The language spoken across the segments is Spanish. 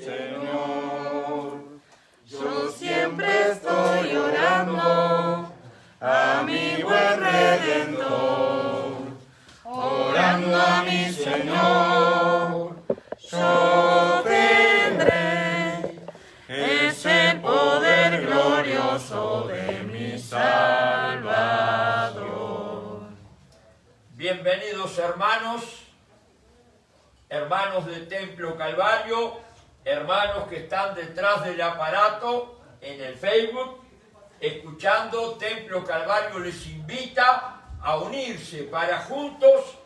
Señor. Yo siempre estoy orando a mi buen Redentor, orando a mi Señor. Yo tendré ese poder glorioso de mi Salvador. Bienvenidos hermanos del Templo Calvario, hermanos que están detrás del aparato en el Facebook, escuchando. Templo Calvario les invita a unirse para juntos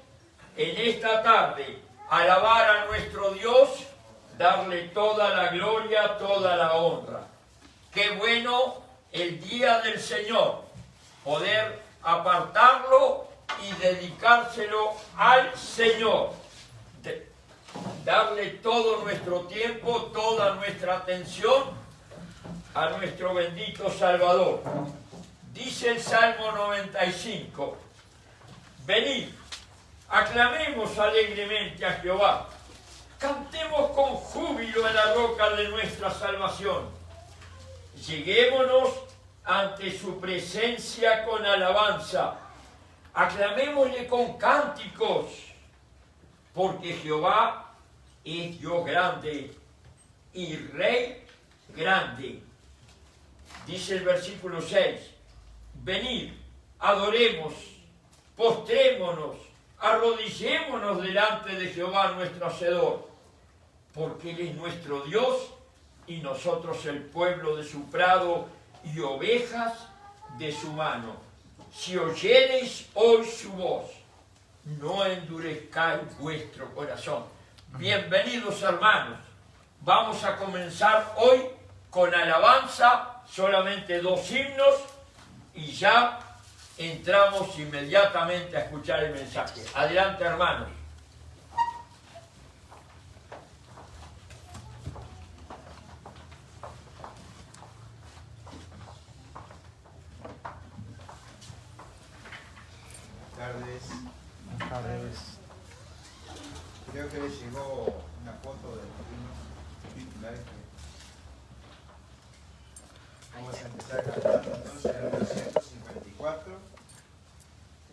en esta tarde alabar a nuestro Dios, darle toda la gloria, toda la honra. Qué bueno el día del Señor, poder apartarlo y dedicárselo al Señor. Darle todo nuestro tiempo, toda nuestra atención a nuestro bendito Salvador. Dice el Salmo 95, venid, aclamemos alegremente a Jehová, cantemos con júbilo en la roca de nuestra salvación, lleguémonos ante su presencia con alabanza, aclamémosle con cánticos, porque Jehová es Dios grande y Rey grande. Dice el versículo 6, venid, adoremos, postrémonos, arrodillémonos delante de Jehová nuestro Hacedor, porque Él es nuestro Dios y nosotros el pueblo de su prado y ovejas de su mano. Si oyereis hoy su voz, no endurezcáis vuestro corazón. Bienvenidos hermanos, vamos a comenzar hoy con alabanza, solamente 2 himnos y ya entramos inmediatamente a escuchar el mensaje. Adelante hermanos. Buenas tardes. Creo que les llegó una foto del himno titular. Vamos a empezar cantando entonces el número 154,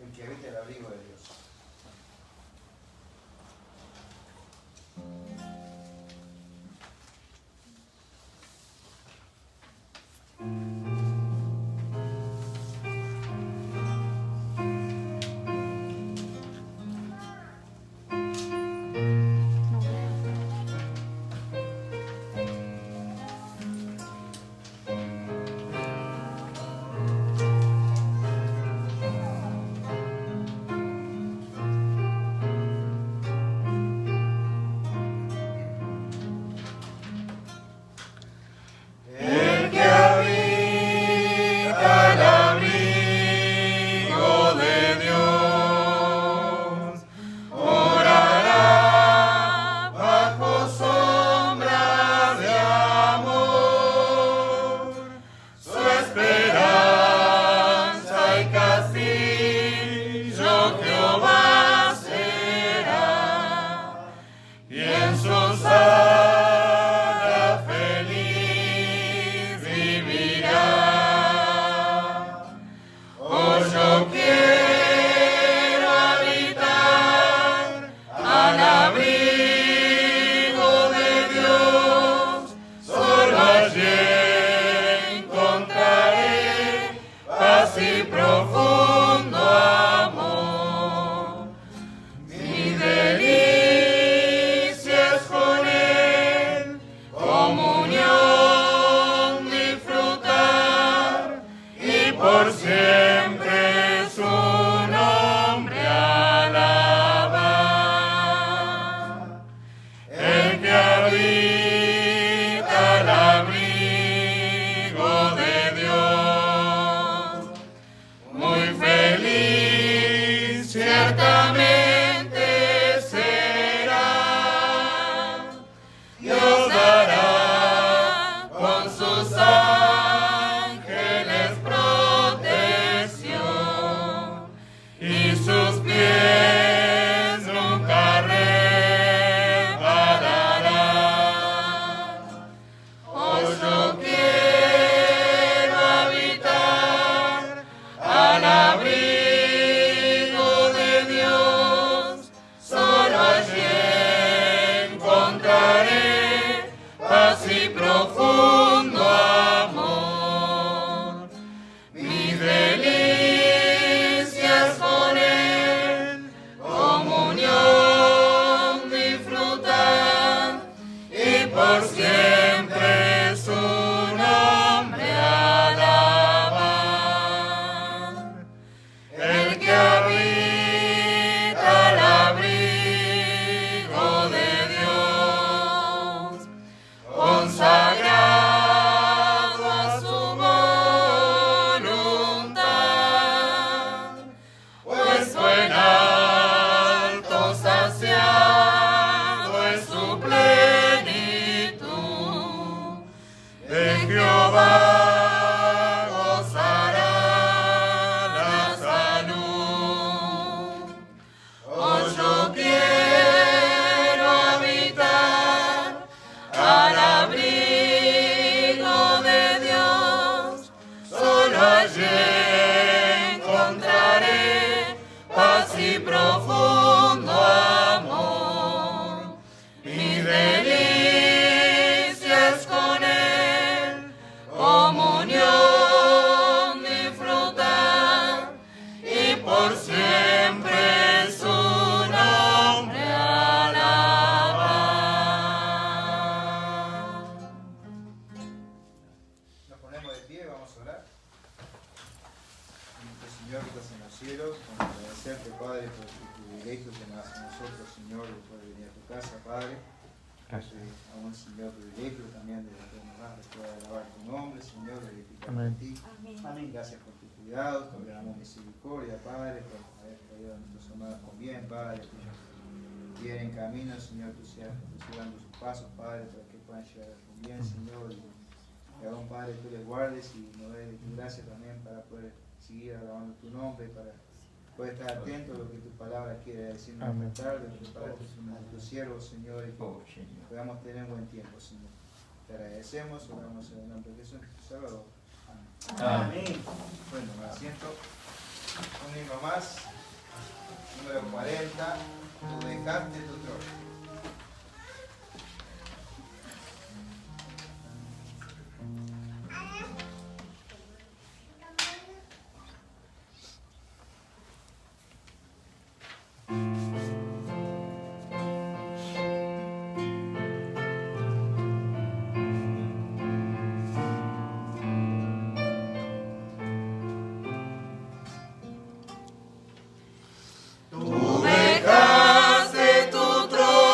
el que habita el abrigo de Dios. por siempre su nombre alabar. El que habita al abrigo de Dios, consagrado a su voluntad, puesto en alto, saciado es su plenitud, de Jehová gozará la salud. Oh, yo quiero habitar al abrigo de Dios, solo allí encontraré paz y profundo amor. Mi delicia es con Él, comunión disfrutar, y por siempre su nombre alabar. Nos ponemos de pie, vamos a orar. Nuestro Señor que estás en los cielos, vamos a agradecerte, Padre, por tu privilegio que nos das a nosotros, Señor, de poder venir a tu casa, Padre. Aún, Señor, privilegio también de poder alabar tu nombre, Señor, glorificar por ti. Amén. Gracias por tu cuidado, te damos misericordia, Padre, por haber traído a nuestros amados con bien, Padre, que vienen en camino, Señor, tú seas dando sus pasos, Padre, para que puedan llegar con bien, Señor, y que aún, Padre, tú les guardes y nos des tu gracia también para poder seguir alabando tu nombre, para poder estar atento a lo que tu palabra quiere decirnos esta tarde, para tus siervos, Señor, y que podamos tener un buen tiempo, Señor. Te agradecemos, oramos en el nombre de Jesús, tu Salvador. Amén. Bueno, me asiento. Un himno más, número 40, tú dejaste tu trono. Tú dejaste tu trono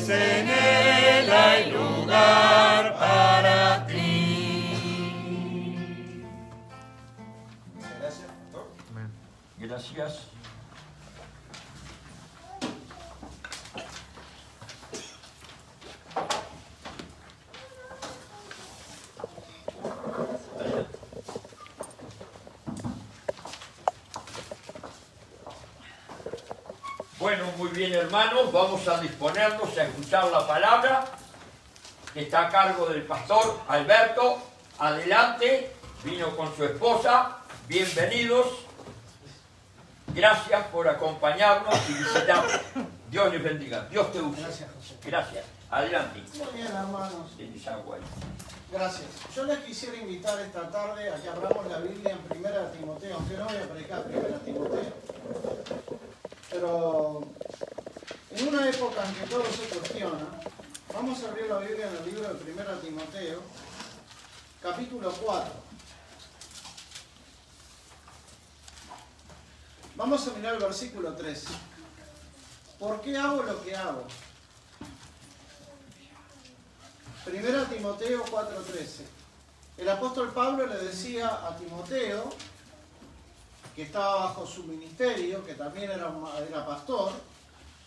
pues en él hay lugar para ti. Gracias, pastor. Gracias. Bueno, muy bien, hermanos, vamos a disponernos a escuchar la palabra que está a cargo del pastor Alberto. Adelante, vino con su esposa, bienvenidos. Gracias por acompañarnos y visitarnos. Dios les bendiga, Dios te use. Gracias, José. Gracias. Adelante. Muy bien, hermanos. Tienes agua ahí. Gracias. Yo les quisiera invitar esta tarde a que abramos la Biblia en 1 Timoteo, aunque no voy a predicar 1 Timoteo. Pero en una época en que todo se cuestiona, vamos a abrir la Biblia en el libro de 1 Timoteo, capítulo 4. Vamos a mirar el versículo 13. ¿Por qué hago lo que hago? 1 Timoteo 4:13. El apóstol Pablo le decía a Timoteo, que estaba bajo su ministerio, que también era pastor,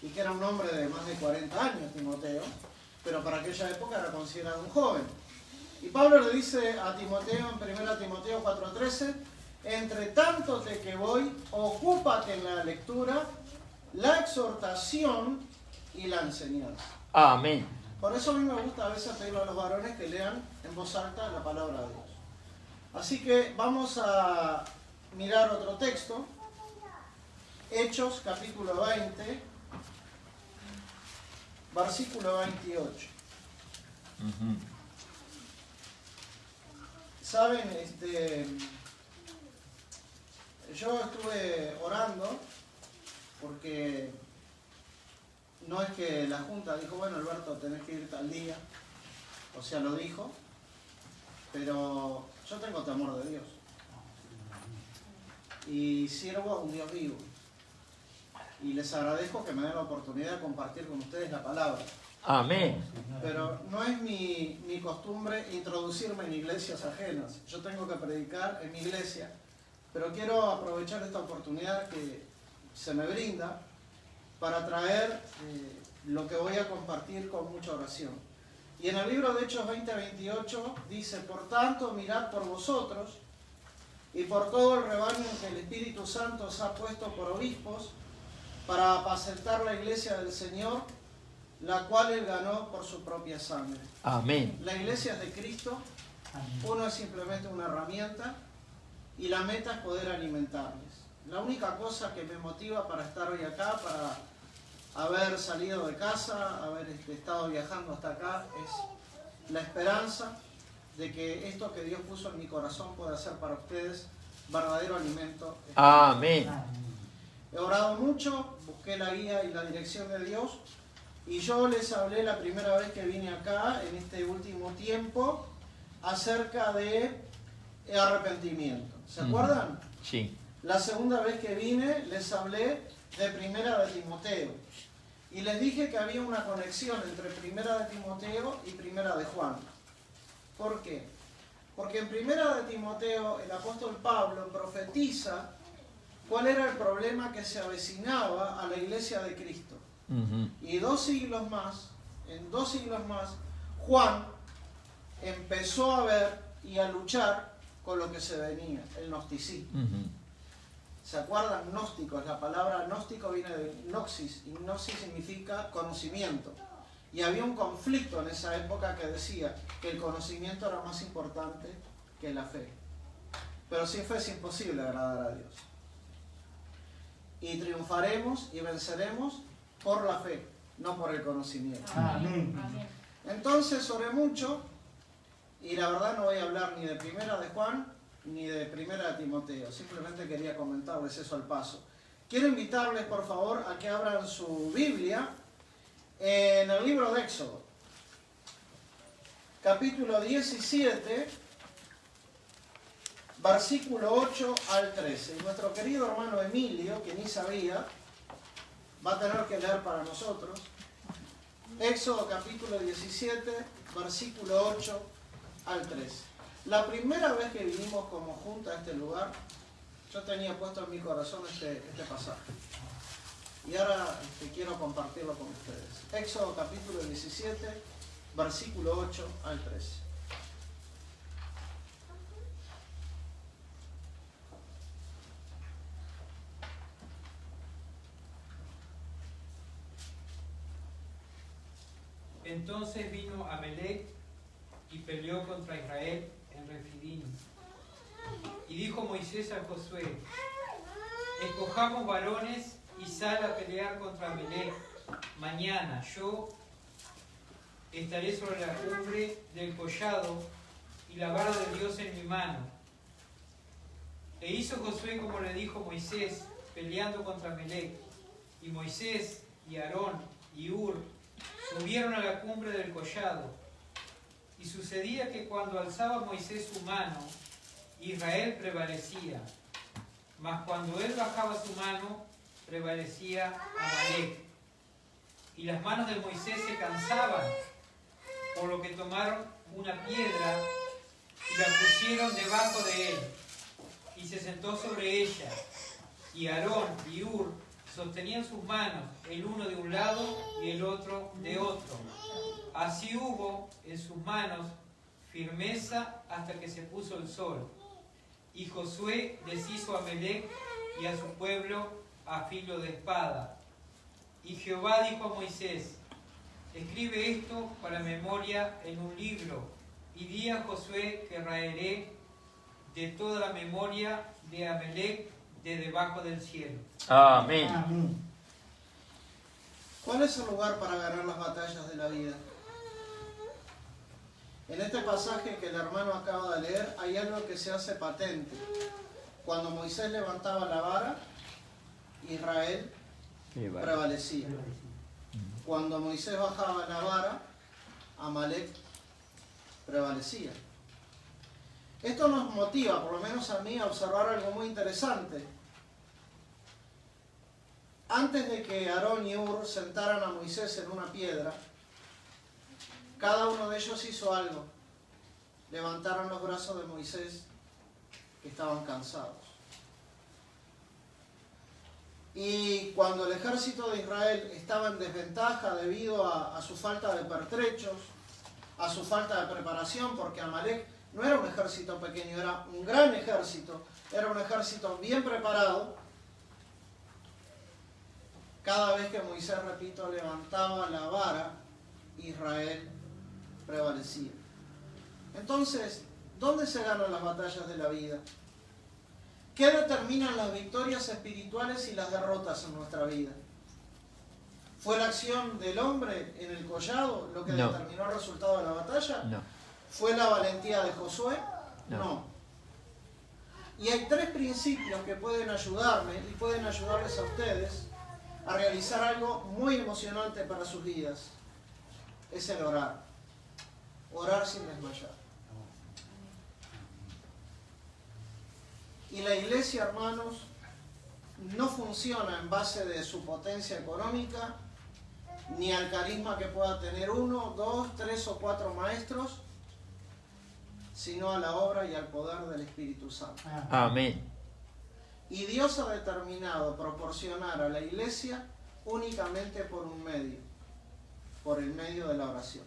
y que era un hombre de más de 40 años, Timoteo, pero para aquella época era considerado un joven. Y Pablo le dice a Timoteo en 1 Timoteo 4:13, entre tanto de que voy, ocúpate en la lectura, la exhortación y la enseñanza. Amén. Por eso a mí me gusta a veces pedirle a los varones que lean en voz alta la palabra de Dios. Así que vamos a mirar otro texto. Hechos, capítulo 20, versículo 28. Saben, yo estuve orando porque no es que la Junta dijo, bueno, Alberto, tenés que ir tal día, o sea, lo dijo, pero yo tengo temor de Dios y sirvo a un Dios vivo y les agradezco que me den la oportunidad de compartir con ustedes la palabra. Amén. Pero no es mi costumbre introducirme en iglesias ajenas. Yo tengo que predicar en mi iglesia, pero quiero aprovechar esta oportunidad que se me brinda para traer lo que voy a compartir con mucha oración. Y en el libro de Hechos 20:28 dice, por tanto, mirad por vosotros y por todo el rebaño que el Espíritu Santo os ha puesto por obispos para apacentar la iglesia del Señor, la cual Él ganó por su propia sangre. Amén. La iglesia es de Cristo, uno es simplemente una herramienta y la meta es poder alimentarles. La única cosa que me motiva para estar hoy acá, para haber salido de casa, haber estado viajando hasta acá, es la esperanza de que esto que Dios puso en mi corazón pueda ser para ustedes verdadero alimento. Amén. He orado mucho, busqué la guía y la dirección de Dios, y yo les hablé la primera vez que vine acá, en este último tiempo, acerca de arrepentimiento. ¿Se acuerdan? Sí. La segunda vez que vine les hablé de 1 de Timoteo y les dije que había una conexión entre 1 de Timoteo y 1 de Juan. ¿Por qué? Porque en 1 de Timoteo el apóstol Pablo profetiza cuál era el problema que se avecinaba a la iglesia de Cristo. Y en 2 siglos más, Juan empezó a ver y a luchar con lo que se venía, el gnosticismo. ¿Se acuerdan? Gnósticos. La palabra gnóstico viene de gnosis, y gnosis significa conocimiento. Y había un conflicto en esa época que decía que el conocimiento era más importante que la fe. Pero sin fe es imposible agradar a Dios. Y triunfaremos y venceremos por la fe, no por el conocimiento. Amén. Entonces oré mucho, y la verdad no voy a hablar ni de 1 de Juan, ni de 1 de Timoteo. Simplemente quería comentarles eso al paso. Quiero invitarles, por favor, a que abran su Biblia en el libro de Éxodo, capítulo 17, versículo 8 al 13. Y nuestro querido hermano Emilio, que ni sabía, va a tener que leer para nosotros. Éxodo capítulo 17, versículo 8 al 13. La primera vez que vinimos como junta a este lugar, yo tenía puesto en mi corazón este pasaje. Y ahora quiero compartirlo con ustedes. Éxodo capítulo 17, versículo 8 al 13. Entonces vino Amalec y peleó contra Israel en Refidim. Y dijo Moisés a Josué: escojamos varones y sal a pelear contra Amalec. Mañana yo estaré sobre la cumbre del collado y la vara de Dios en mi mano. E hizo Josué como le dijo Moisés, peleando contra Amalec. Y Moisés y Aarón y Hur subieron a la cumbre del collado. Y sucedía que cuando alzaba Moisés su mano, Israel prevalecía. Mas cuando él bajaba su mano, prevalecía Amalec. Y las manos de Moisés se cansaban, por lo que tomaron una piedra y la pusieron debajo de él, y se sentó sobre ella. Y Aarón y Hur sostenían sus manos, el uno de un lado y el otro de otro. Así hubo en sus manos firmeza hasta que se puso el sol. Y Josué deshizo a Amalec y a su pueblo a filo de espada. Y Jehová dijo a Moisés: escribe esto para memoria en un libro, y di a Josué que raeré de toda la memoria de Amalec de debajo del cielo. Amén. ¿Cuál es el lugar para ganar las batallas de la vida? En este pasaje que el hermano acaba de leer hay algo que se hace patente. Cuando Moisés levantaba la vara, Israel prevalecía. Cuando Moisés bajaba la vara, Amalec prevalecía. Esto nos motiva, por lo menos a mí, a observar algo muy interesante. Antes de que Aarón y Hur sentaran a Moisés en una piedra, cada uno de ellos hizo algo. Levantaron los brazos de Moisés, que estaban cansados. Y cuando el ejército de Israel estaba en desventaja debido a su falta de pertrechos, a su falta de preparación, porque Amalec no era un ejército pequeño, era un gran ejército, era un ejército bien preparado. Cada vez que Moisés, repito, levantaba la vara, Israel prevalecía. Entonces, ¿dónde se ganan las batallas de la vida? ¿Qué determinan las victorias espirituales y las derrotas en nuestra vida? ¿Fue la acción del hombre en el collado lo que determinó el resultado de la batalla? No. ¿Fue la valentía de Josué? No. Y hay tres principios que pueden ayudarme y pueden ayudarles a ustedes a realizar algo muy emocionante para sus vidas. Es el orar. Orar sin desmayar. Y la iglesia, hermanos, no funciona en base de su potencia económica, ni al carisma que pueda tener 1, 2, 3 o 4 maestros, sino a la obra y al poder del Espíritu Santo. Amén. Y Dios ha determinado proporcionar a la iglesia únicamente por un medio, por el medio de la oración.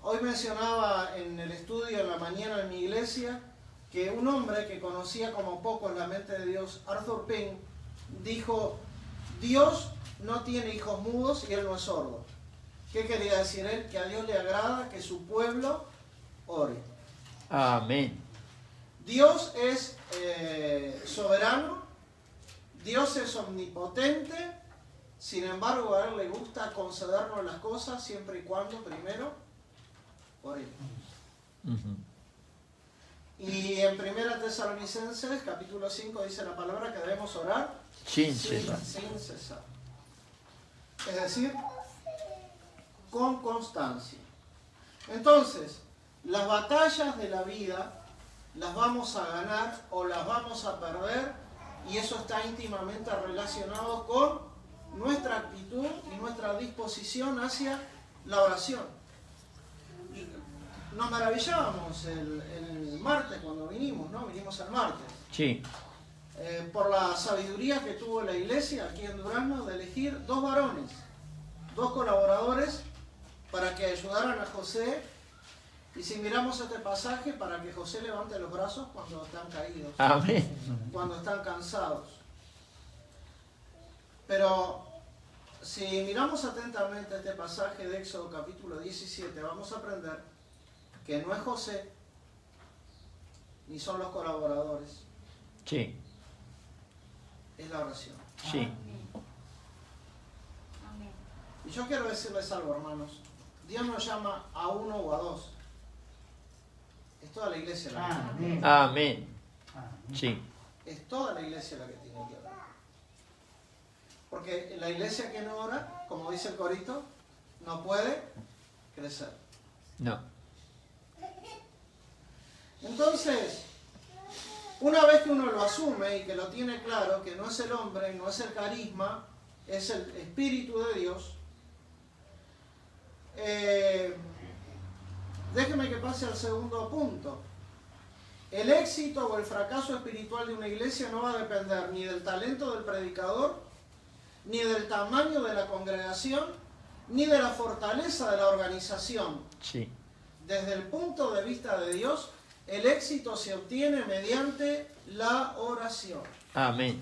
Hoy mencionaba en el estudio en la mañana en mi iglesia que un hombre que conocía como poco en la mente de Dios, Arthur Pink, dijo: Dios no tiene hijos mudos y Él no es sordo. ¿Qué quería decir él? Que a Dios le agrada que su pueblo ore. Amén. Dios es soberano, Dios es omnipotente, sin embargo a Él le gusta concedernos las cosas siempre y cuando primero oremos. Y en 1 Tesalonicenses capítulo 5 dice la palabra que debemos orar Sin cesar. sin cesar. Es decir, con constancia. Entonces, las batallas de la vida las vamos a ganar o las vamos a perder, y eso está íntimamente relacionado con nuestra actitud y nuestra disposición hacia la oración. Y nos maravillábamos el martes cuando vinimos, ¿no? Vinimos el martes. Sí. Por la sabiduría que tuvo la iglesia aquí en Durazno de elegir 2 varones, 2 colaboradores para que ayudaran a José. Y si miramos este pasaje, para que José levante los brazos cuando están caídos, Amén. cuando están cansados. Pero si miramos atentamente este pasaje de Éxodo capítulo 17, vamos a aprender que no es José, ni son los colaboradores, Sí. es la oración. Sí. Y yo quiero decirles algo, hermanos. Dios nos llama a 1 o a 2. Es toda la iglesia la que tiene que orar. Amén. Sí. Es toda la iglesia la que tiene que orar. Porque la iglesia que no ora, como dice el corito, no puede crecer. No. Entonces, una vez que uno lo asume y que lo tiene claro, que no es el hombre, no es el carisma, es el Espíritu de Dios, déjeme que pase al segundo punto. El éxito o el fracaso espiritual de una iglesia no va a depender ni del talento del predicador, ni del tamaño de la congregación, ni de la fortaleza de la organización. Sí. Desde el punto de vista de Dios, el éxito se obtiene mediante la oración. Amén.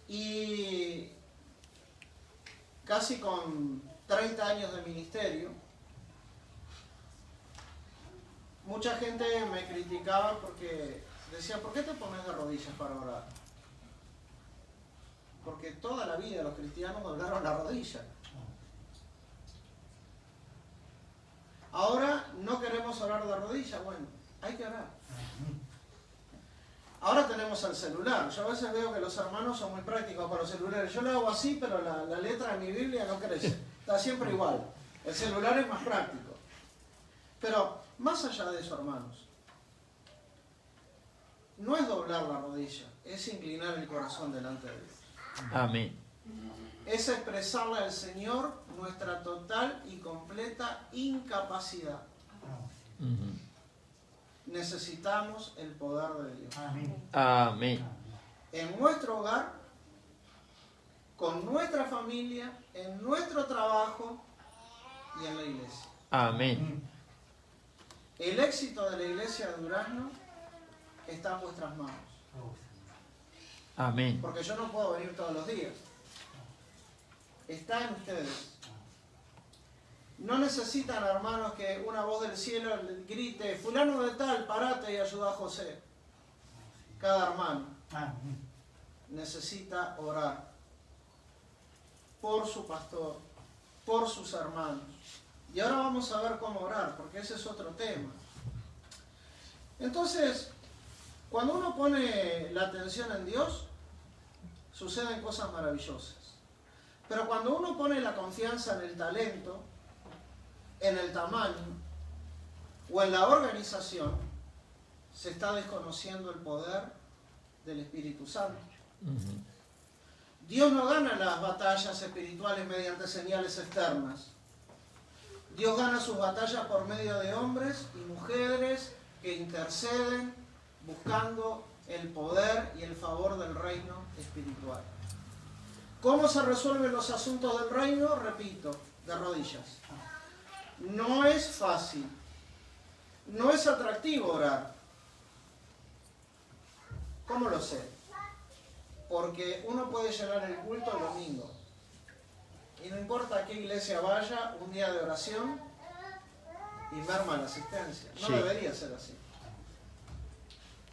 Y casi con 30 años de ministerio, mucha gente me criticaba porque decía, ¿por qué te pones de rodillas para orar? Porque toda la vida los cristianos doblaron la rodilla. Ahora no queremos orar de rodillas, bueno, hay que orar. Ahora tenemos el celular. Yo a veces veo que los hermanos son muy prácticos con los celulares. Yo lo hago así, pero la letra de mi Biblia no crece. Está siempre igual. El celular es más práctico. Pero más allá de eso, hermanos, no es doblar la rodilla, es inclinar el corazón delante de Dios. Amén. Es expresarle al Señor nuestra total y completa incapacidad. Ujú. Necesitamos el poder de Dios. Amén. En nuestro hogar, con nuestra familia, en nuestro trabajo y en la iglesia. Amén. El éxito de la iglesia de Durazno está en vuestras manos. Amén. Porque yo no puedo venir todos los días. Está en ustedes. No necesitan, hermanos, que una voz del cielo les grite, fulano de tal, parate y ayuda a José. Cada hermano necesita orar por su pastor, por sus hermanos. Y ahora vamos a ver cómo orar, porque ese es otro tema. Entonces, cuando uno pone la atención en Dios, suceden cosas maravillosas. Pero cuando uno pone la confianza en el talento, en el tamaño o en la organización, se está desconociendo el poder del Espíritu Santo. Ujú. Dios no gana las batallas espirituales mediante señales externas. Dios gana sus batallas por medio de hombres y mujeres que interceden buscando el poder y el favor del reino espiritual. ¿Cómo se resuelven los asuntos del reino? Repito, de rodillas. No es fácil. No es atractivo orar. ¿Cómo lo sé? Porque uno puede llenar el culto el domingo. Y no importa a qué iglesia vaya, un día de oración y merma la asistencia. No Sí. debería ser así.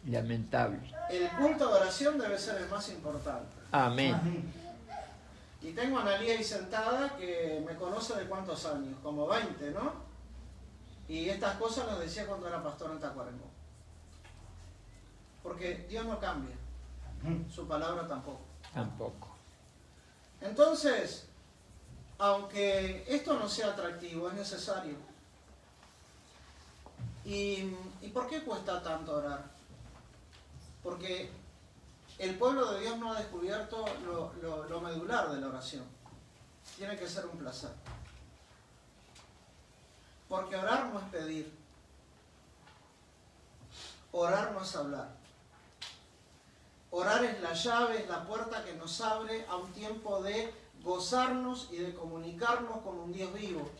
Lamentable. El culto de oración debe ser el más importante. Amén. Y tengo a Analía ahí sentada que me conoce de cuántos años, como 20, ¿no? Y estas cosas las decía cuando era pastor en Tacuarembó. Porque Dios no cambia, su palabra tampoco. Tampoco. Entonces, aunque esto no sea atractivo, es necesario. ¿Y por qué cuesta tanto orar? Porque el pueblo de Dios no ha descubierto lo medular de la oración. Tiene que ser un placer. Porque orar no es pedir. Orar no es hablar. Orar es la llave, es la puerta que nos abre a un tiempo de gozarnos y de comunicarnos con un Dios vivo,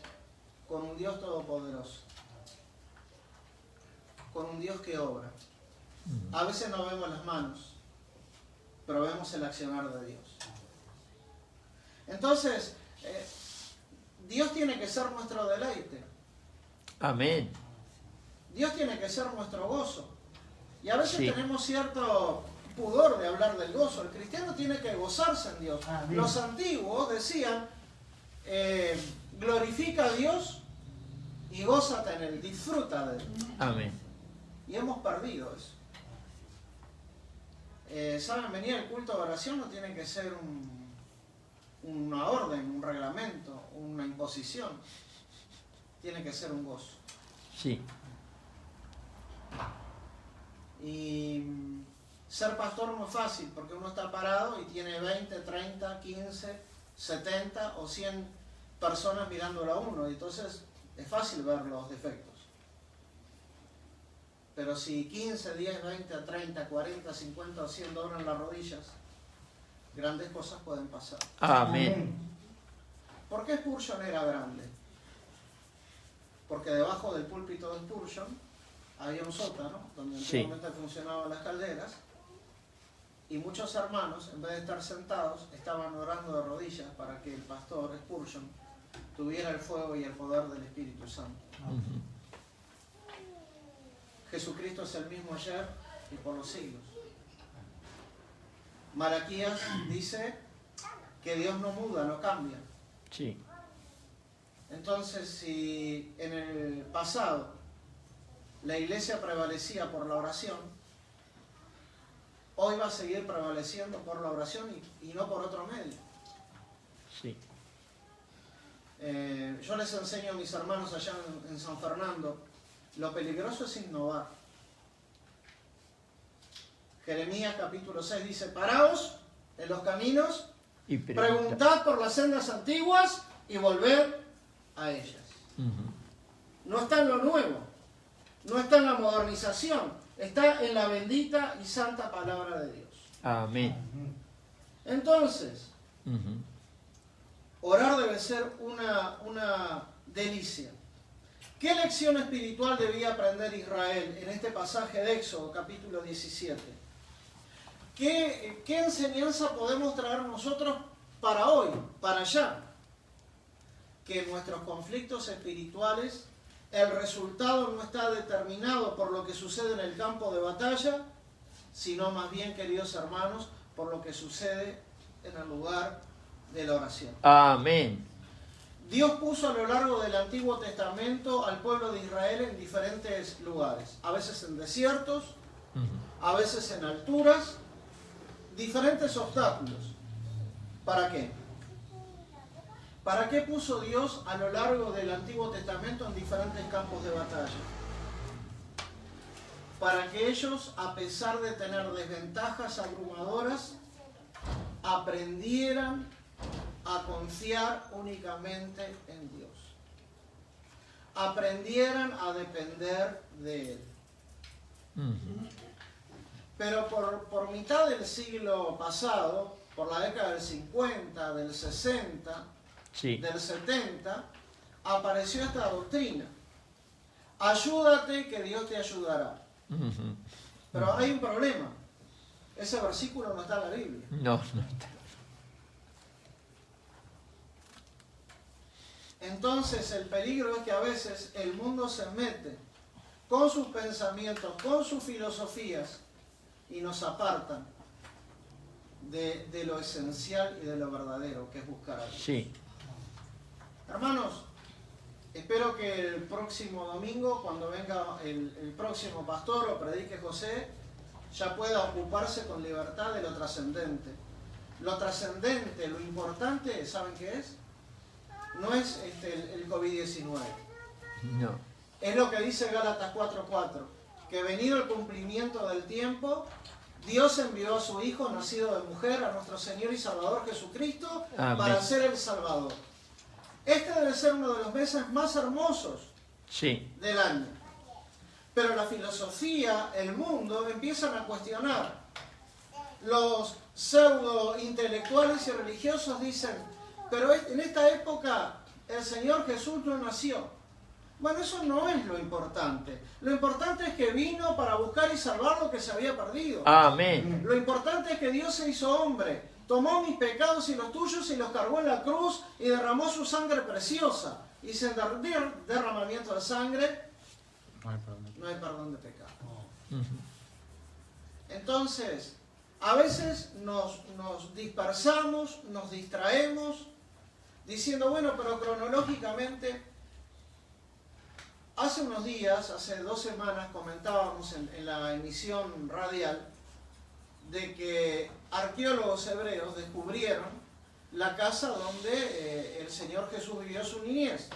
con un Dios todopoderoso, con un Dios que obra. A veces no vemos las manos, pero vemos el accionar de Dios. Entonces, Dios tiene que ser nuestro deleite. Amén. Dios tiene que ser nuestro gozo. Y a veces Sí. tenemos cierto pudor de hablar del gozo. El cristiano tiene que gozarse en Dios. Amén. Los antiguos decían, glorifica a Dios y gózate en Él, disfruta de Él. Amén. Y hemos perdido eso. Saben, venir al culto de oración no tiene que ser una orden, un reglamento, una imposición. Tiene que ser un gozo. Sí. Y ser pastor no es fácil, porque uno está parado y tiene 20, 30, 15, 70 o 100 personas mirándolo a uno. Y entonces es fácil ver los defectos. Pero si 15, 10, 20, 30, 40, 50 o 100 doblan las rodillas, grandes cosas pueden pasar. Amén. ¿Por qué Spurgeon era grande? Porque debajo del púlpito de Spurgeon había un sótano donde Sí. antiguamente funcionaban las calderas, y muchos hermanos, en vez de estar sentados, estaban orando de rodillas para que el pastor Spurgeon tuviera el fuego y el poder del Espíritu Santo. Ujú. Jesucristo es el mismo ayer y por los siglos. Malaquías dice que Dios no muda, no cambia. Sí. Entonces, si en el pasado la iglesia prevalecía por la oración, hoy va a seguir prevaleciendo por la oración y no por otro medio. Sí. Yo les enseño a mis hermanos allá en San Fernando, lo peligroso es innovar. Jeremías capítulo 6 dice, paraos en los caminos, Y preguntad por las sendas antiguas y volved a ellas. Ujú. No está en lo nuevo, no está en la modernización, está en la bendita y santa palabra de Dios. Amén. Entonces, Ujú. orar debe ser una delicia. ¿Qué lección espiritual debía aprender Israel en este pasaje de Éxodo, capítulo 17? ¿Qué enseñanza podemos traer nosotros para hoy, para allá? Que en nuestros conflictos espirituales el resultado no está determinado por lo que sucede en el campo de batalla, sino más bien, queridos hermanos, por lo que sucede en el lugar de la oración. Amén. Dios puso a lo largo del Antiguo Testamento al pueblo de Israel en diferentes lugares, a veces en desiertos, Ujú. a veces en alturas, diferentes obstáculos. ¿Para qué? ¿Para qué puso Dios a lo largo del Antiguo Testamento en diferentes campos de batalla? Para que ellos, a pesar de tener desventajas abrumadoras, aprendieran a confiar únicamente en Dios. Aprendieran a depender de Él. Ujú. Pero por mitad del siglo pasado, por la década del 50, del 60, Sí. del 70, apareció esta doctrina. Ayúdate que Dios te ayudará. Ujú. Pero hay un problema. Ese versículo no está en la Biblia. No, no está. Entonces el peligro es que a veces el mundo se mete con sus pensamientos, con sus filosofías y nos apartan de lo esencial y de lo verdadero, que es buscar a Dios. Sí. Hermanos, espero que el próximo domingo, cuando venga el próximo pastor o predique José, ya pueda ocuparse con libertad de lo trascendente. Lo trascendente, lo importante, ¿saben qué es? No es el COVID-19. No. Es lo que dice Gálatas 4:4, que venido el cumplimiento del tiempo, Dios envió a su Hijo, nacido de mujer, a nuestro Señor y Salvador Jesucristo, Amén. para ser el Salvador. Este debe ser uno de los meses más hermosos Sí. del año. Pero la filosofía, el mundo, empiezan a cuestionar. Los pseudo intelectuales y religiosos dicen, pero en esta época el Señor Jesús no nació. Bueno, eso no es lo importante. Lo importante es que vino para buscar y salvar lo que se había perdido. Amén. Lo importante es que Dios se hizo hombre, tomó mis pecados y los tuyos y los cargó en la cruz y derramó su sangre preciosa. Y sin derramamiento de sangre no hay perdón de pecado. Ujú. Entonces, a veces nos dispersamos, nos distraemos, diciendo, bueno, pero cronológicamente, hace unos días, hace 2 semanas, comentábamos en la emisión radial de que arqueólogos hebreos descubrieron la casa donde el Señor Jesús vivió su niñez.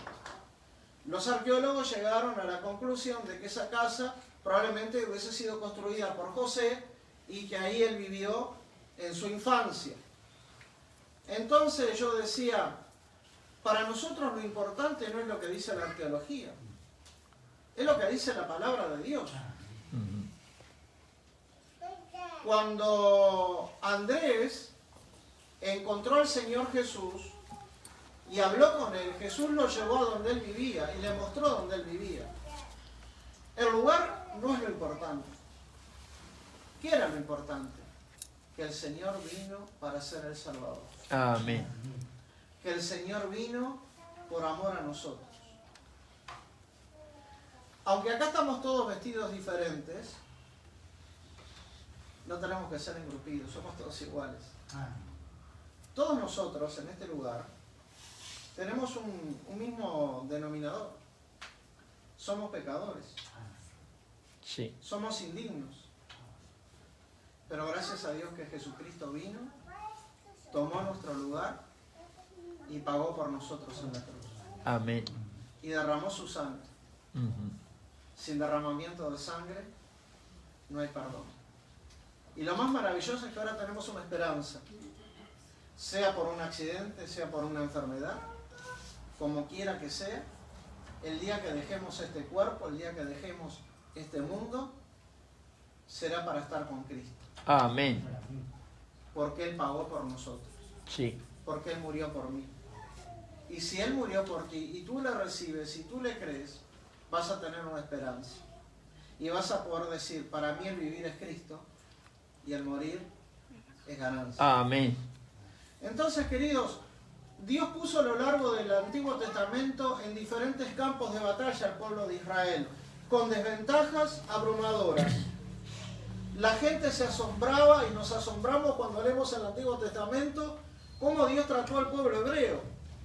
Los arqueólogos llegaron a la conclusión de que esa casa probablemente hubiese sido construida por José y que ahí él vivió en su infancia. Entonces yo decía, para nosotros lo importante no es lo que dice la arqueología, es lo que dice la palabra de Dios. Ujú. Cuando Andrés encontró al Señor Jesús y habló con él, Jesús lo llevó a donde él vivía y le mostró donde él vivía. El lugar no es lo importante. ¿Qué era lo importante? Que el Señor vino para ser el Salvador. Amén. Que el Señor vino por amor a nosotros. Aunque acá estamos todos vestidos diferentes, no tenemos que ser engrupidos, somos todos iguales. Todos nosotros en este lugar tenemos un mismo denominador. Somos pecadores, Sí. somos indignos. Pero gracias a Dios que Jesucristo vino, tomó nuestro lugar y pagó por nosotros en la cruz. Amén. Y derramó su sangre. Ujú. Sin derramamiento de sangre no hay perdón. Y lo más maravilloso es que ahora tenemos una esperanza. Sea por un accidente, sea por una enfermedad, como quiera que sea, el día que dejemos este cuerpo, el día que dejemos este mundo, será para estar con Cristo. Amén. Porque Él pagó por nosotros. Sí. Porque Él murió por mí. Y si Él murió por ti y tú le recibes y tú le crees, vas a tener una esperanza. Y vas a poder decir, para mí el vivir es Cristo y el morir es ganancia. Amén. Entonces, queridos, Dios puso a lo largo del Antiguo Testamento en diferentes campos de batalla al pueblo de Israel, con desventajas abrumadoras. La gente se asombraba y nos asombramos cuando leemos el Antiguo Testamento cómo Dios trató al pueblo hebreo.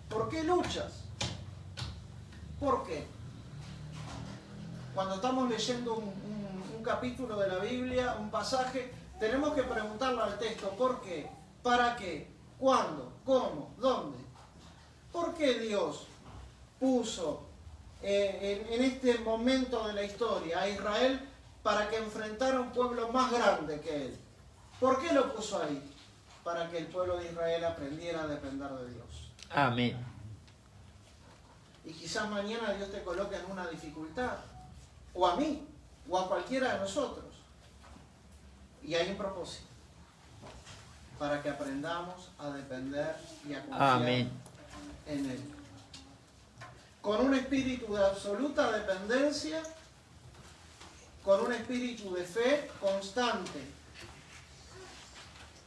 ¿Por qué luchas? ¿Por qué? Cuando estamos leyendo un capítulo de la Biblia, un pasaje, tenemos que preguntarle al texto, ¿por qué? ¿Para qué? ¿Cuándo? ¿Cómo? ¿Dónde? ¿Por qué Dios puso en este momento de la historia a Israel para que enfrentara un pueblo más grande que él? ¿Por qué lo puso ahí? Para que el pueblo de Israel aprendiera a depender de Dios. Amén. Y quizás mañana Dios te coloque en una dificultad, o a mí, o a cualquiera de nosotros. Y hay un propósito, para que aprendamos a depender y a confiar Amén. en Él. Con un espíritu de absoluta dependencia, con un espíritu de fe constante.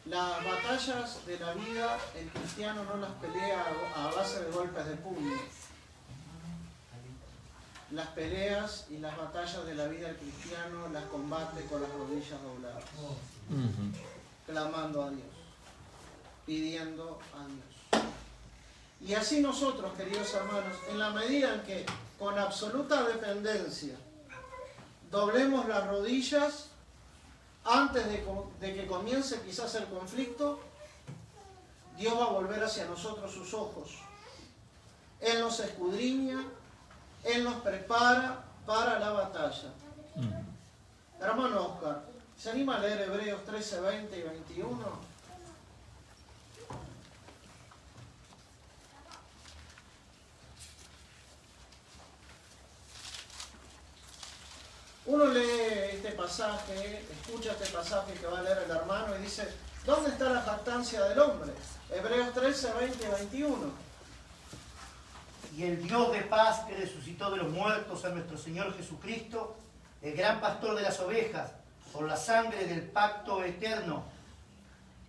Las batallas de la vida, el cristiano no las pelea a base de golpes de puño. Las peleas y las batallas de la vida del cristiano las combate con las rodillas dobladas, Ujú. clamando a Dios, pidiendo a Dios. Y así nosotros, queridos hermanos, en la medida en que con absoluta dependencia doblemos las rodillas antes de que comience quizás el conflicto, Dios va a volver hacia nosotros sus ojos. Él nos escudriña, Él nos prepara para la batalla. Ujú. Hermano Oscar, ¿Se anima a leer Hebreos 13, 20 y 21? Uno lee este pasaje, escucha este pasaje que va a leer el hermano y dice, ¿dónde está la jactancia del hombre? Hebreos 13, 20 y 21. Y el Dios de paz que resucitó de los muertos a nuestro Señor Jesucristo, el gran pastor de las ovejas, por la sangre del pacto eterno,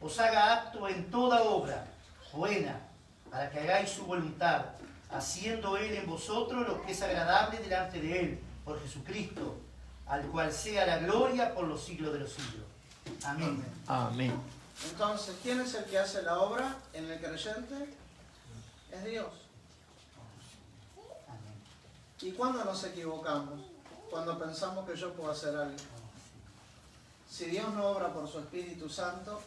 os haga apto en toda obra buena, para que hagáis su voluntad, haciendo Él en vosotros lo que es agradable delante de Él, por Jesucristo, al cual sea la gloria por los siglos de los siglos. Amén. Amén. Entonces, ¿quién es el que hace la obra en el creyente? Es Dios. Amén. ¿Y cuándo nos equivocamos? Cuando pensamos que yo puedo hacer algo. Si Dios no obra por su Espíritu Santo,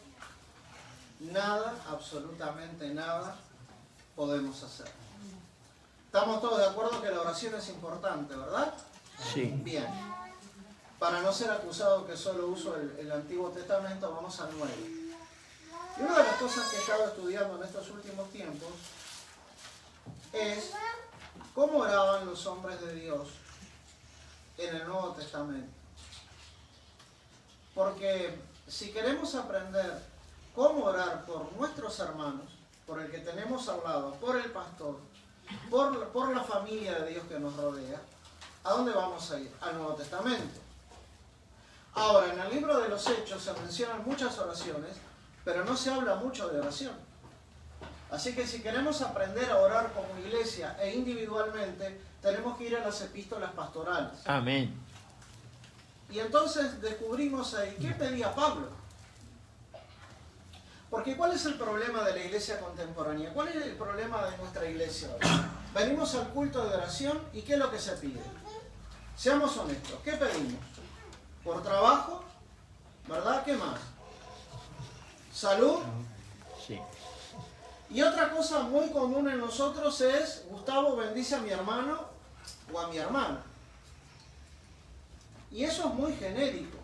nada, absolutamente nada, podemos hacer. Estamos todos de acuerdo que la oración es importante, ¿verdad? Sí. Bien. Para no ser acusado que solo uso el Antiguo Testamento, vamos al Nuevo. Y una de las cosas que he estado estudiando en estos últimos tiempos es cómo oraban los hombres de Dios en el Nuevo Testamento. Porque si queremos aprender cómo orar por nuestros hermanos, por el que tenemos al lado, por el pastor, por la familia de Dios que nos rodea, ¿a dónde vamos a ir? Al Nuevo Testamento. Ahora, en el libro de los Hechos se mencionan muchas oraciones, pero no se habla mucho de oración. Así que si queremos aprender a orar como iglesia e individualmente, tenemos que ir a las epístolas pastorales. Amén. Y entonces descubrimos ahí, ¿qué pedía Pablo? Porque ¿cuál es el problema de la iglesia contemporánea? ¿Cuál es el problema de nuestra iglesia hoy? Venimos al culto de oración y ¿qué es lo que se pide? Seamos honestos, ¿qué pedimos? Por trabajo, ¿verdad? ¿Qué más? Salud. Sí. Y otra cosa muy común en nosotros es, Gustavo, bendice a mi hermano o a mi hermana. Y eso es muy genérico.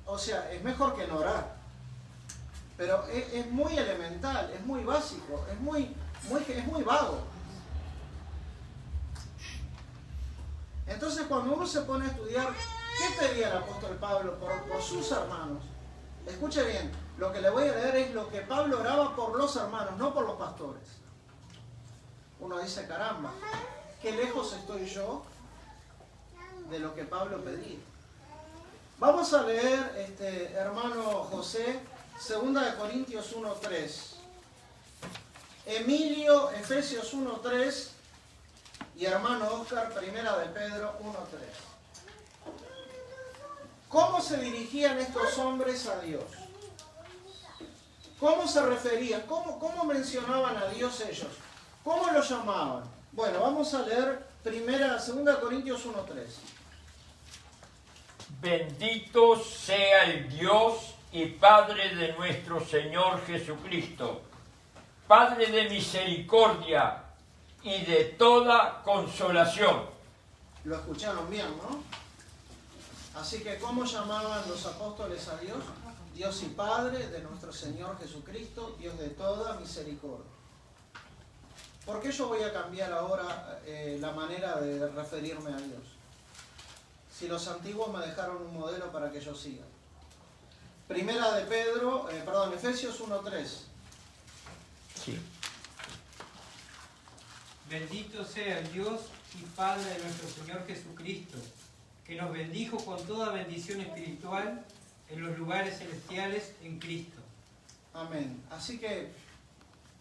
O sea, es mejor que no orar. Pero es muy elemental, es muy básico, es muy vago. Entonces cuando uno se pone a estudiar, ¿qué pedía el apóstol Pablo por sus hermanos? Escuche bien, lo que le voy a leer es lo que Pablo oraba por los hermanos, no por los pastores. Uno dice, caramba, qué lejos estoy yo de lo que Pablo pedía. Vamos a leer, hermano José, 2 Corintios 1:3. Emilio, Efesios 1:3. Y hermano Oscar, 1 de Pedro 1:3. ¿Cómo se dirigían estos hombres a Dios? ¿Cómo se referían? ¿Cómo mencionaban a Dios ellos? ¿Cómo lo llamaban? Bueno, vamos a leer 2 Corintios 1:3. Bendito sea el Dios y Padre de nuestro Señor Jesucristo, Padre de misericordia y de toda consolación. Lo escucharon bien, ¿no? Así que, ¿cómo llamaban los apóstoles a Dios? Dios y Padre de nuestro Señor Jesucristo, Dios de toda misericordia. ¿Por qué yo voy a cambiar ahora la manera de referirme a Dios? Si los antiguos me dejaron un modelo para que yo siga. Efesios 1:3. Sí. Bendito sea el Dios y Padre de nuestro Señor Jesucristo, que nos bendijo con toda bendición espiritual en los lugares celestiales en Cristo. Amén. Así que,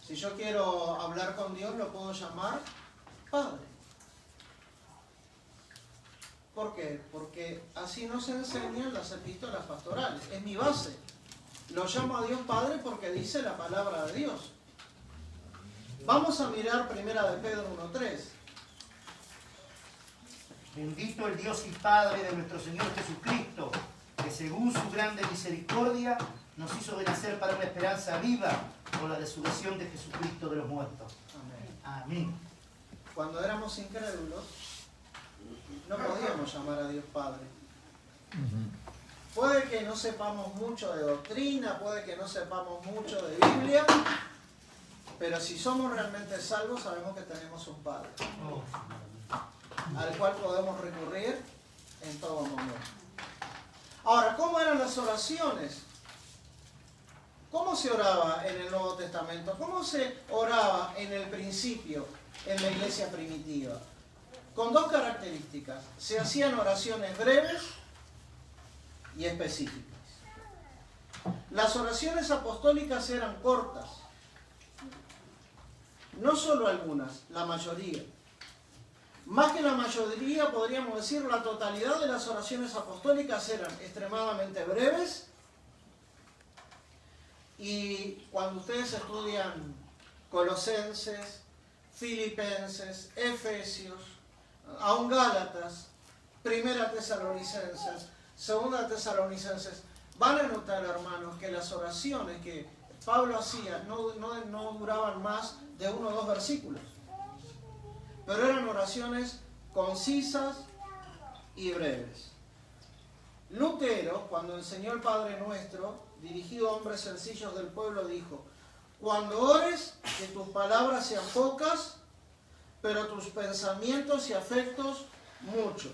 si yo quiero hablar con Dios, lo puedo llamar Padre. ¿Por qué? Porque así nos enseñan las epístolas pastorales. Es mi base. Lo llamo a Dios Padre porque dice la palabra de Dios. Vamos a mirar 1 de Pedro 1:3. Bendito el Dios y Padre de nuestro Señor Jesucristo, que según su grande misericordia nos hizo renacer para una esperanza viva por la resurrección de Jesucristo de los muertos. Amén. Amén. Cuando éramos incrédulos, no podíamos llamar a Dios Padre. Puede que no sepamos mucho de doctrina, puede que no sepamos mucho de Biblia, pero si somos realmente salvos sabemos que tenemos un Padre al cual podemos recurrir en todo momento. Ahora, ¿cómo eran las oraciones? ¿Cómo se oraba en el Nuevo Testamento? ¿Cómo se oraba en el principio, en la iglesia primitiva? Con dos características. Se hacían oraciones breves y específicas. Las oraciones apostólicas eran cortas. No solo algunas, la mayoría. Más que la mayoría, podríamos decir, la totalidad de las oraciones apostólicas eran extremadamente breves. Y cuando ustedes estudian Colosenses, Filipenses, Efesios, aún Gálatas, Primera Tesalonicenses, Segunda Tesalonicenses, van a notar, hermanos, que las oraciones que Pablo hacía no duraban más de 1 o 2 versículos. Pero eran oraciones concisas y breves. Lutero, cuando enseñó el Padre Nuestro, dirigido a hombres sencillos del pueblo, dijo: cuando ores, que tus palabras sean pocas, pero tus pensamientos y afectos muchos.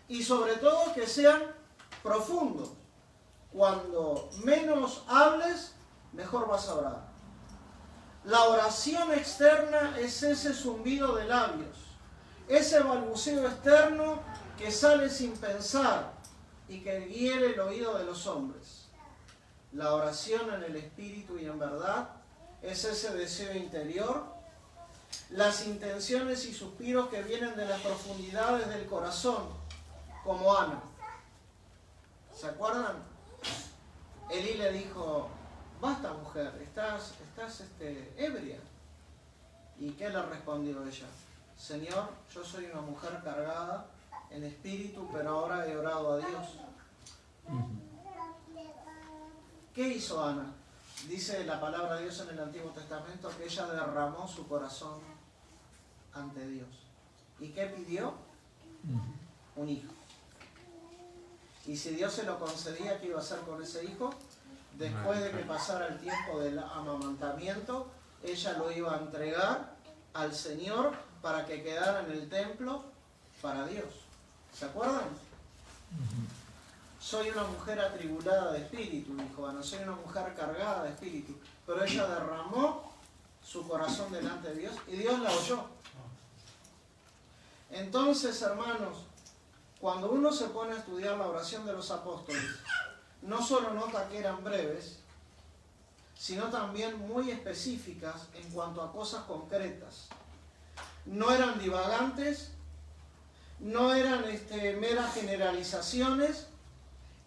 Y sobre todo que sean profundos. Cuando menos hables, mejor vas a orar. La oración externa es ese zumbido de labios, ese balbuceo externo que sale sin pensar y que hiere el oído de los hombres. La oración en el espíritu y en verdad es ese deseo interior, las intenciones y suspiros que vienen de las profundidades del corazón, como Ana. ¿Se acuerdan? Elí le dijo: basta, mujer, estás ebria. ¿Y qué le respondió ella? Señor, yo soy una mujer cargada en espíritu, pero ahora he orado a Dios. ¿Qué hizo Ana? Dice la palabra de Dios en el Antiguo Testamento que ella derramó su corazón ante Dios. ¿Y qué pidió? Un hijo. Y si Dios se lo concedía, ¿qué iba a hacer con ese hijo? Después de que pasara el tiempo del amamantamiento, ella lo iba a entregar al Señor para que quedara en el templo para Dios. ¿Se acuerdan? Soy una mujer atribulada de espíritu, dijo Ana, soy una mujer cargada de espíritu. Pero ella derramó su corazón delante de Dios y Dios la oyó. Entonces, hermanos, cuando uno se pone a estudiar la oración de los apóstoles, no solo nota que eran breves, sino también muy específicas en cuanto a cosas concretas. No eran divagantes, no eran meras generalizaciones,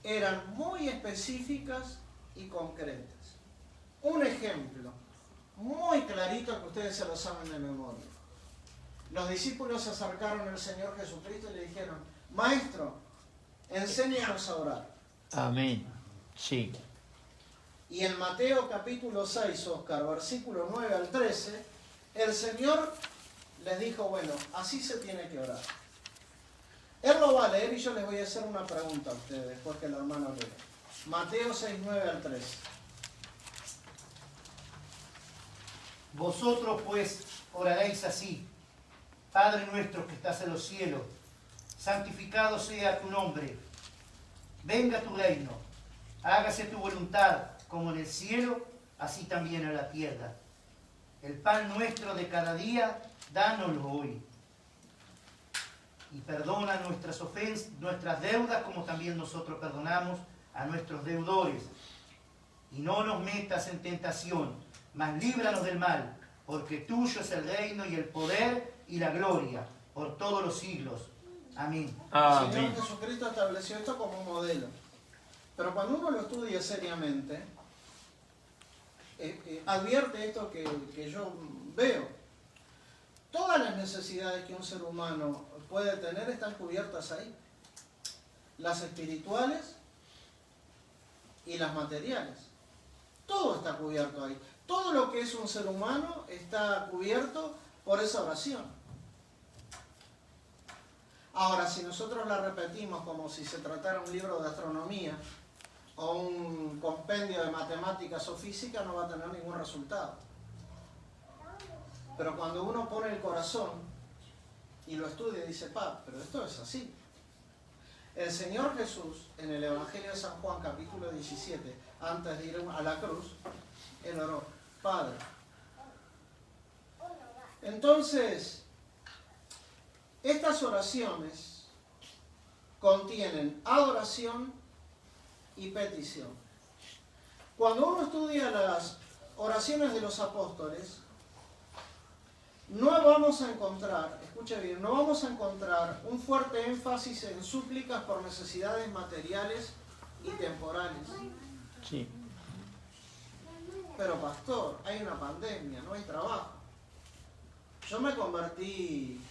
eran muy específicas y concretas. Un ejemplo muy clarito que ustedes se lo saben de memoria. Los discípulos se acercaron al Señor Jesucristo y le dijeron: Maestro, enséñanos a orar. Amén. Sí. Y en Mateo capítulo 6, Oscar, versículo 9 al 13, el Señor les dijo: bueno, así se tiene que orar. Él lo va a leer y yo les voy a hacer una pregunta a ustedes después que el hermano lea. Mateo 6, 9 al 13. Vosotros pues oraréis así: Padre nuestro que estás en los cielos, santificado sea tu nombre. Venga tu reino, hágase tu voluntad, como en el cielo, así también en la tierra. El pan nuestro de cada día, dánoslo hoy. Y perdona nuestras ofensas, nuestras deudas, como también nosotros perdonamos a nuestros deudores. Y no nos metas en tentación, mas líbranos del mal, porque tuyo es el reino y el poder y la gloria, por todos los siglos. Amén. El Señor Jesucristo estableció esto como un modelo. Pero cuando uno lo estudia seriamente, advierte esto que yo veo. Todas las necesidades que un ser humano puede tener están cubiertas ahí. Las espirituales y las materiales. Todo está cubierto ahí. Todo lo que es un ser humano está cubierto por esa oración. Ahora, si nosotros la repetimos como si se tratara un libro de astronomía, o un compendio de matemáticas o física no va a tener ningún resultado. Pero cuando uno pone el corazón y lo estudia, dice, pero esto es así. El Señor Jesús, en el Evangelio de San Juan, capítulo 17, antes de ir a la cruz, Él oró, Padre. Entonces, estas oraciones contienen adoración y petición. Cuando uno estudia las oraciones de los apóstoles, no vamos a encontrar, escuche bien, no vamos a encontrar un fuerte énfasis en súplicas por necesidades materiales y temporales. Sí. Pero pastor, hay una pandemia, no hay trabajo. Yo me convertí,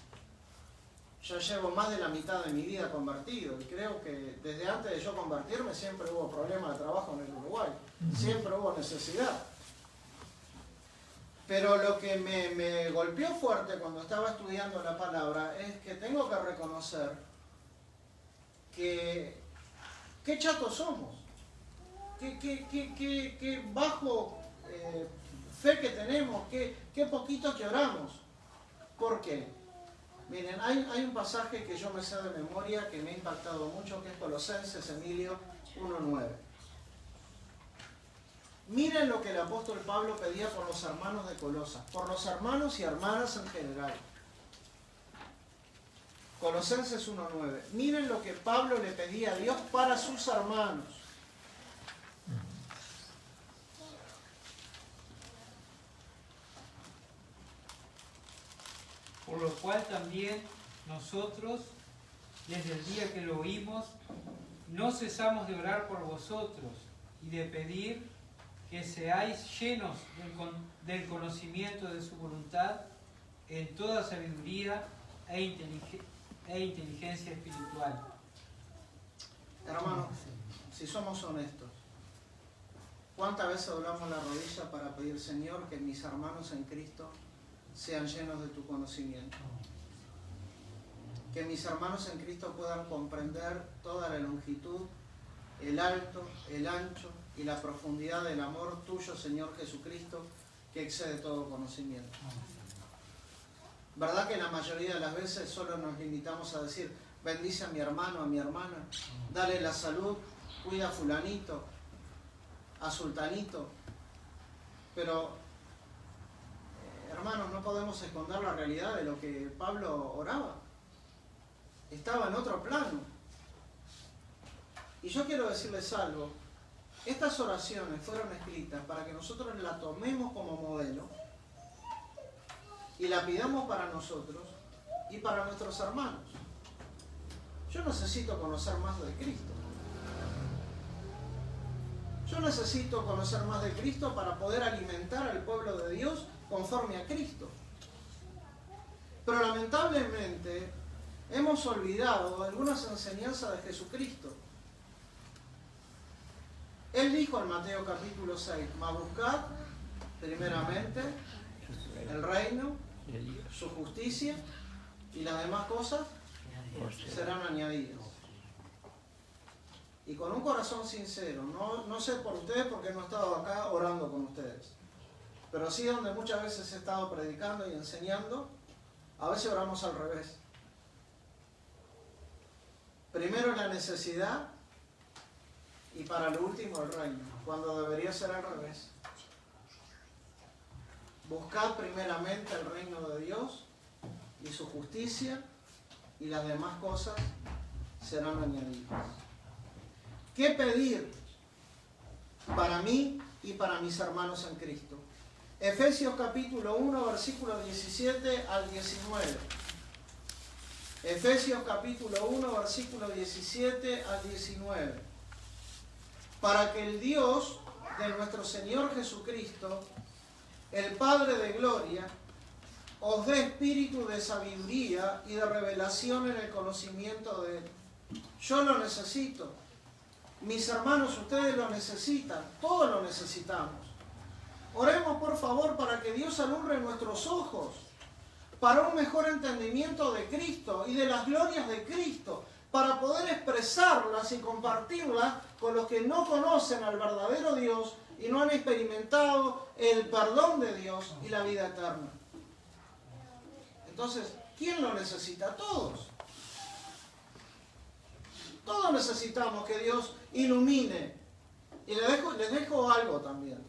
ya llevo más de la mitad de mi vida convertido y creo que desde antes de yo convertirme siempre hubo problemas de trabajo en el Uruguay, siempre hubo necesidad. Pero lo que me golpeó fuerte cuando estaba estudiando la palabra es que tengo que reconocer que qué chatos somos, qué bajo fe que tenemos, qué poquito que oramos. ¿Por qué? Miren, hay un pasaje que yo me sé de memoria que me ha impactado mucho, que es Colosenses, Emilio 1:9. Miren lo que el apóstol Pablo pedía por los hermanos de Colosas, por los hermanos y hermanas en general. Colosenses 1:9. Miren lo que Pablo le pedía a Dios para sus hermanos. Por lo cual también nosotros, desde el día que lo oímos, no cesamos de orar por vosotros y de pedir que seáis llenos del conocimiento de su voluntad en toda sabiduría e inteligencia espiritual. Hermanos, si somos honestos, ¿cuántas veces doblamos la rodilla para pedir, Señor, que mis hermanos en Cristo sean llenos de tu conocimiento? Que mis hermanos en Cristo puedan comprender toda la longitud, el alto, el ancho y la profundidad del amor tuyo, Señor Jesucristo, que excede todo conocimiento. ¿Verdad que la mayoría de las veces solo nos limitamos a decir, bendice a mi hermano, a mi hermana, dale la salud, cuida a fulanito, a sultanito? Pero, hermanos, no podemos esconder la realidad de lo que Pablo oraba. Estaba en otro plano. Y yo quiero decirles algo. Estas oraciones fueron escritas para que nosotros la tomemos como modelo y la pidamos para nosotros y para nuestros hermanos. Yo necesito conocer más de Cristo. Yo necesito conocer más de Cristo para poder alimentar al pueblo de Dios conforme a Cristo. Pero lamentablemente hemos olvidado algunas enseñanzas de Jesucristo. Él dijo en Mateo capítulo 6, mas buscad primeramente el reino, su justicia y las demás cosas serán añadidas. Y con un corazón sincero, no sé por ustedes porque no he estado acá orando con ustedes, pero sí donde muchas veces he estado predicando y enseñando, a veces oramos al revés. Primero la necesidad y para lo último el reino, cuando debería ser al revés. Buscad primeramente el reino de Dios y su justicia y las demás cosas serán añadidas. ¿Qué pedir para mí y para mis hermanos en Cristo? Efesios capítulo 1, versículo 17 al 19. Efesios capítulo 1, versículo 17 al 19. Para que el Dios de nuestro Señor Jesucristo, el Padre de gloria, os dé espíritu de sabiduría y de revelación en el conocimiento de Él. Yo lo necesito. Mis hermanos, ustedes lo necesitan. Todos lo necesitamos. Oremos por favor para que Dios alumbre nuestros ojos, para un mejor entendimiento de Cristo y de las glorias de Cristo, para poder expresarlas y compartirlas con los que no conocen al verdadero Dios y no han experimentado el perdón de Dios y la vida eterna. Entonces, ¿quién lo necesita? Todos. Todos necesitamos que Dios ilumine. Y les dejo algo también.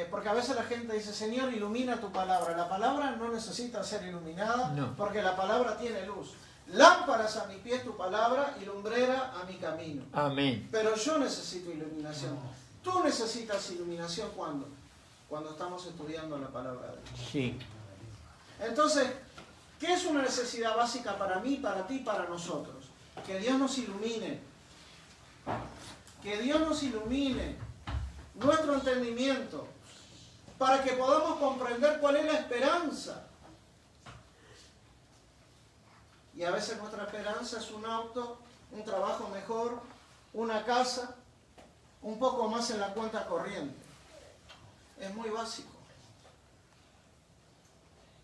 Porque a veces la gente dice, Señor, ilumina tu palabra. La palabra no necesita ser iluminada, No. porque la palabra tiene luz. Lámparas a mis pies tu palabra y lumbrera a mi camino. Amén. Pero yo necesito iluminación. Tú necesitas iluminación ¿cuándo? Cuando estamos estudiando la palabra de Dios. Sí. Entonces, ¿qué es una necesidad básica para mí, para ti, para nosotros? Que Dios nos ilumine. Que Dios nos ilumine nuestro entendimiento para que podamos comprender cuál es la esperanza. Y a veces nuestra esperanza es un auto, un trabajo mejor, una casa, un poco más en la cuenta corriente. Es muy básico.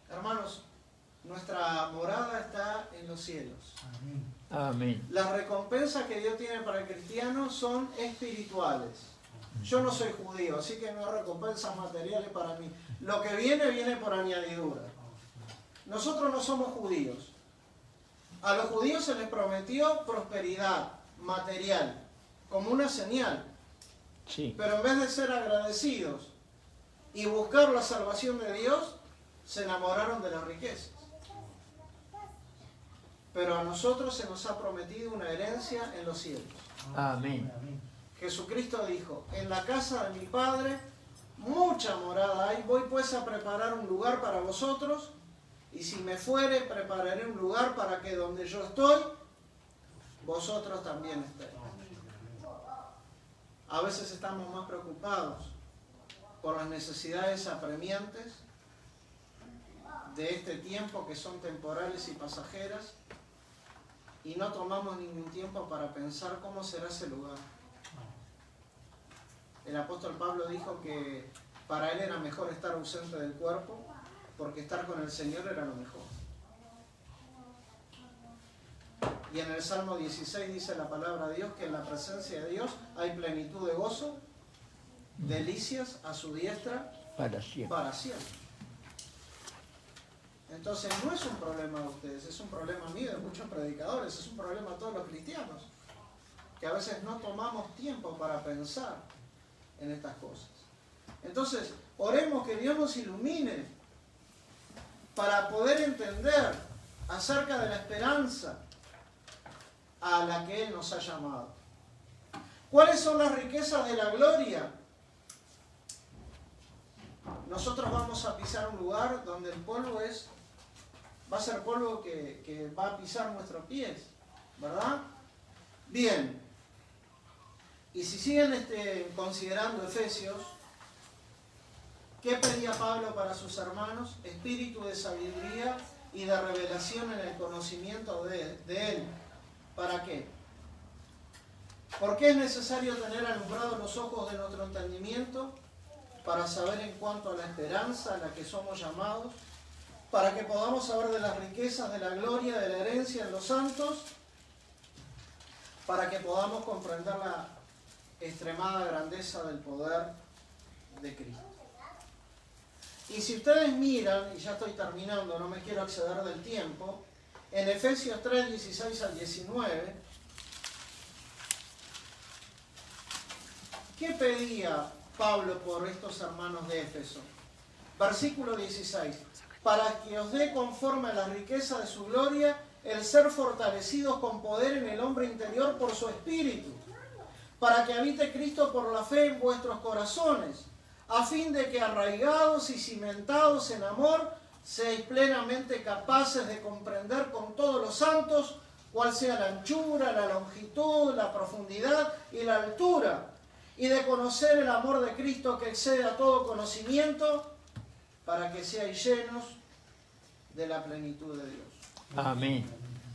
Hermanos, nuestra morada está en los cielos. Amén. Las recompensas que Dios tiene para el cristiano son espirituales. Yo no soy judío, así que no hay recompensas materiales para mí. Lo que viene, viene por añadidura. Nosotros no somos judíos. A los judíos se les prometió prosperidad material, como una señal. Sí. Pero en vez de ser agradecidos y buscar la salvación de Dios, se enamoraron de las riquezas. Pero a nosotros se nos ha prometido una herencia en los cielos. Amén. Jesucristo dijo, en la casa de mi Padre mucha morada hay, voy pues a preparar un lugar para vosotros, y si me fuere, prepararé un lugar para que donde yo estoy, vosotros también estéis. A veces estamos más preocupados por las necesidades apremiantes de este tiempo, que son temporales y pasajeras, y no tomamos ningún tiempo para pensar cómo será ese lugar. El apóstol Pablo dijo que para él era mejor estar ausente del cuerpo, porque estar con el Señor era lo mejor. Y en el Salmo 16 dice la palabra de Dios que en la presencia de Dios hay plenitud de gozo, delicias a su diestra Para siempre. para siempre. Entonces no es un problema de ustedes, es un problema mío, de muchos predicadores, es un problema de todos los cristianos, que a veces no tomamos tiempo para pensar en estas cosas. Entonces, oremos que Dios nos ilumine para poder entender acerca de la esperanza a la que Él nos ha llamado. ¿Cuáles son las riquezas de la gloria? Nosotros vamos a pisar un lugar donde el polvo va a ser polvo que va a pisar nuestros pies, ¿verdad? Bien. Y si siguen considerando Efesios, ¿qué pedía Pablo para sus hermanos? Espíritu de sabiduría y de revelación en el conocimiento de Él. ¿Para qué? Porque es necesario tener alumbrados los ojos de nuestro entendimiento para saber en cuanto a la esperanza a la que somos llamados, para que podamos saber de las riquezas, de la gloria, de la herencia en los santos, para que podamos comprender la extremada grandeza del poder de Cristo. Y si ustedes miran, y ya estoy terminando, no me quiero exceder del tiempo, en Efesios 3, 16 al 19, ¿qué pedía Pablo por estos hermanos de Éfeso? Versículo 16, para que os dé conforme a la riqueza de su gloria el ser fortalecidos con poder en el hombre interior por su espíritu, para que habite Cristo por la fe en vuestros corazones, a fin de que arraigados y cimentados en amor, seáis plenamente capaces de comprender con todos los santos cuál sea la anchura, la longitud, la profundidad y la altura, y de conocer el amor de Cristo que excede a todo conocimiento, para que seáis llenos de la plenitud de Dios. Amén.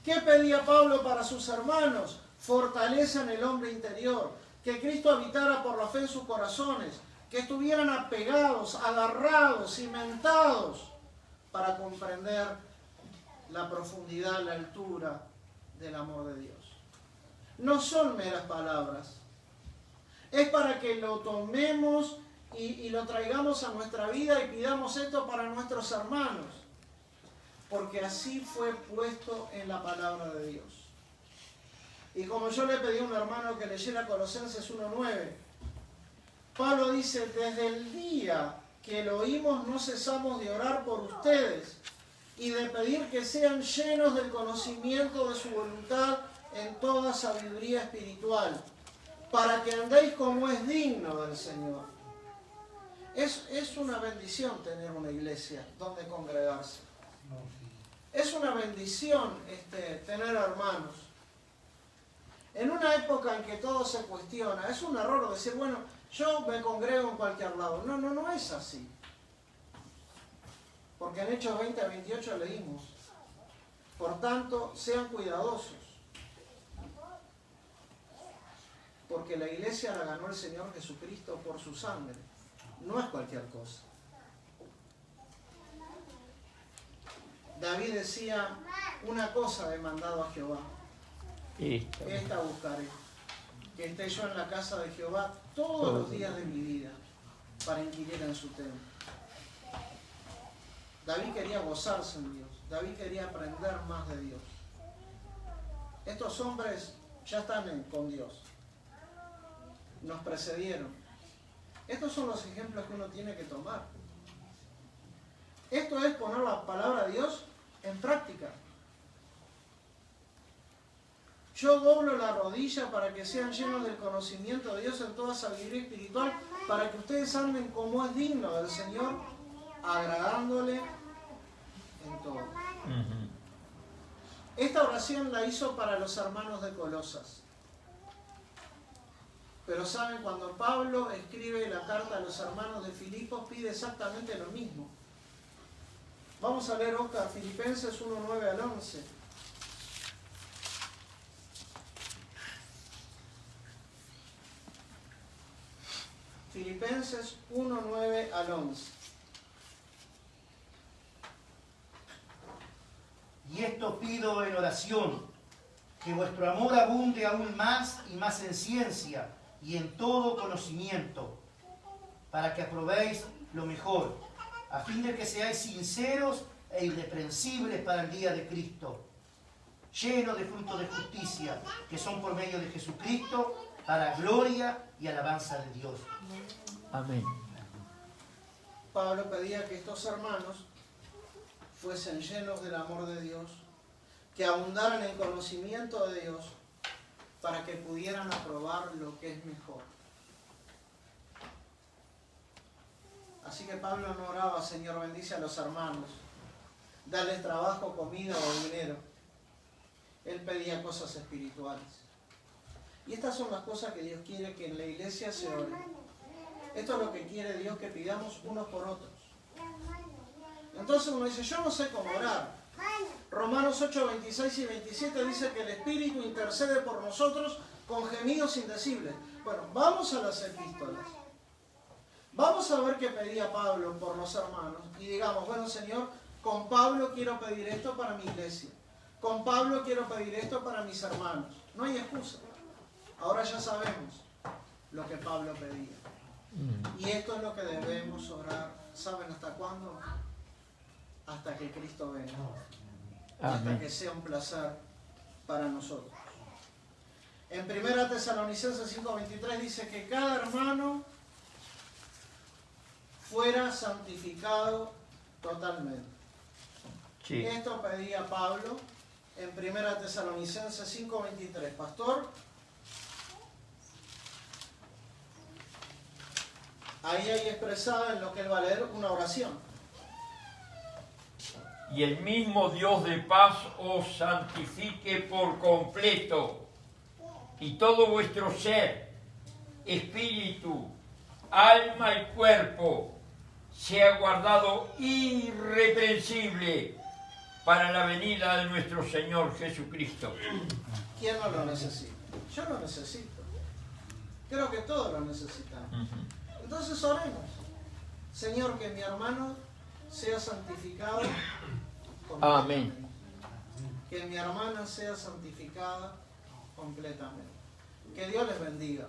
¿Qué pedía Pablo para sus hermanos? Fortaleza en el hombre interior, que Cristo habitara por la fe en sus corazones, que estuvieran apegados, agarrados, cimentados, para comprender la profundidad, la altura del amor de Dios. No son meras palabras. Es para que lo tomemos y lo traigamos a nuestra vida y pidamos esto para nuestros hermanos. Porque así fue puesto en la palabra de Dios. Y como yo le pedí a un hermano que leyera Colosenses 1:9, Pablo dice, desde el día que lo oímos no cesamos de orar por ustedes y de pedir que sean llenos del conocimiento de su voluntad en toda sabiduría espiritual, para que andéis como es digno del Señor. Es una bendición tener una iglesia donde congregarse. Es una bendición tener hermanos. En una época en que todo se cuestiona, es un error decir, bueno, yo me congrego en cualquier lado. No es así. Porque en Hechos 20 a 28 leímos, por tanto, sean cuidadosos. Porque la iglesia la ganó el Señor Jesucristo por su sangre. No es cualquier cosa. David decía, una cosa he mandado a Jehová. Esta buscaré. Que esté yo en la casa de Jehová todos los días de mi vida para inquirir en su templo. David quería gozarse en Dios. David quería aprender más de Dios. Estos hombres ya están con Dios. Nos precedieron. Estos son los ejemplos que uno tiene que tomar. Esto es poner la palabra de Dios en práctica. Yo doblo la rodilla para que sean llenos del conocimiento de Dios en toda sabiduría espiritual, para que ustedes anden como es digno del Señor, agradándole en todo. Esta oración la hizo para los hermanos de Colosas. Pero saben, cuando Pablo escribe la carta a los hermanos de Filipos, pide exactamente lo mismo. Vamos a leer, Oscar, Filipenses 1:9 al 11. Filipenses 1:9 al 11. Y esto pido en oración, que vuestro amor abunde aún más y más en ciencia y en todo conocimiento, para que aprobéis lo mejor, a fin de que seáis sinceros e irreprensibles para el día de Cristo, llenos de frutos de justicia, que son por medio de Jesucristo, para gloria y alabanza de Dios. Amén. Pablo pedía que estos hermanos fuesen llenos del amor de Dios, que abundaran en conocimiento de Dios, para que pudieran aprobar lo que es mejor. Así que Pablo no oraba, Señor, bendice a los hermanos, dale trabajo, comida o dinero. Él pedía cosas espirituales. Y estas son las cosas que Dios quiere que en la iglesia se ore. Esto es lo que quiere Dios, que pidamos unos por otros. Entonces uno dice, yo no sé cómo orar. Romanos 8, 26 y 27 dice que el Espíritu intercede por nosotros con gemidos indecibles. Bueno, vamos a las epístolas. Vamos a ver qué pedía Pablo por los hermanos y digamos, bueno, Señor, con Pablo quiero pedir esto para mi iglesia. Con Pablo quiero pedir esto para mis hermanos. No hay excusa. Ahora ya sabemos lo que Pablo pedía. Y esto es lo que debemos orar. ¿Saben hasta cuándo? Hasta que Cristo venga. Hasta que sea un placer para nosotros. En 1 Tesalonicenses 5:23 dice que cada hermano fuera santificado totalmente. Sí. Esto pedía Pablo en 1 Tesalonicenses 5:23. Pastor, ahí hay expresada en lo que él va a leer una oración. Y el mismo Dios de paz os santifique por completo, y todo vuestro ser, espíritu, alma y cuerpo sea guardado irreprensible para la venida de nuestro Señor Jesucristo. ¿Quién no lo necesita? Yo lo necesito. Creo que todos lo necesitamos. Entonces oremos. Señor, que mi hermano sea santificado. Amén. que mi hermana sea santificada completamente. Que Dios les bendiga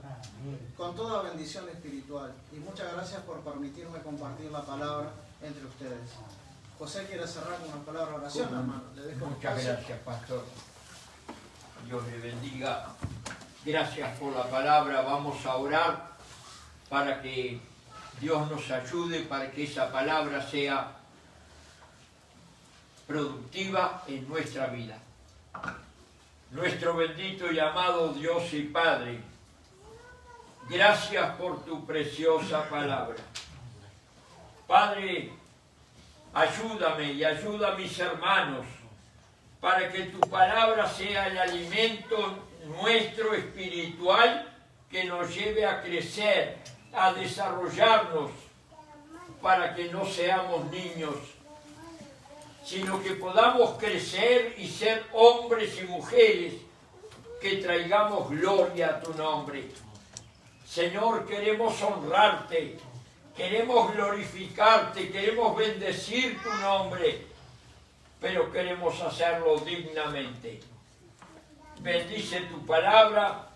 con toda bendición espiritual. Y muchas gracias por permitirme compartir la palabra entre ustedes. José quiere cerrar con una palabra de oración, hermano. Le dejo el Muchas espacio. gracias, pastor. Dios le bendiga. Gracias por la palabra. Vamos a orar para que Dios nos ayude, para que esa palabra sea productiva en nuestra vida. Nuestro bendito y amado Dios y Padre, gracias por tu preciosa palabra. Padre, ayúdame y ayuda a mis hermanos para que tu palabra sea el alimento nuestro espiritual que nos lleve a crecer, a desarrollarnos, para que no seamos niños, sino que podamos crecer y ser hombres y mujeres que traigamos gloria a tu nombre. Señor, queremos honrarte, queremos glorificarte, queremos bendecir tu nombre, pero queremos hacerlo dignamente. Bendice tu palabra,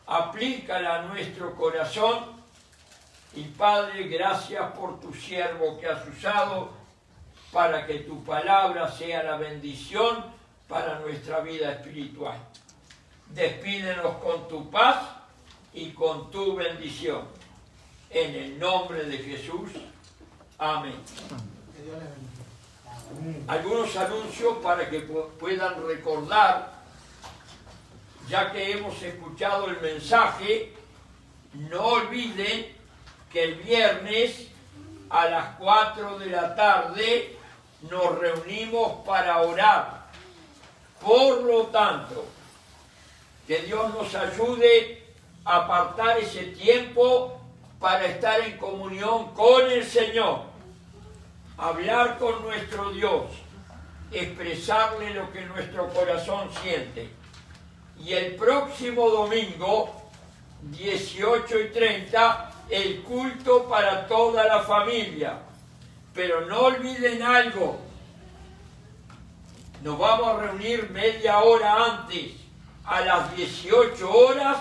aplícala a nuestro corazón y Padre, gracias por tu siervo que has usado para que tu palabra sea la bendición para nuestra vida espiritual. Despídenos con tu paz y con tu bendición. En el nombre de Jesús. Amén. Que Dios les bendiga. Algunos anuncios para que puedan recordar, ya que hemos escuchado el mensaje, no olviden que el viernes a las 4 de la tarde nos reunimos para orar. Por lo tanto, que Dios nos ayude a apartar ese tiempo para estar en comunión con el Señor, hablar con nuestro Dios, expresarle lo que nuestro corazón siente. Y el próximo domingo, 18:30, el culto para toda la familia. Pero no olviden algo, nos vamos a reunir media hora antes, a las 18 horas,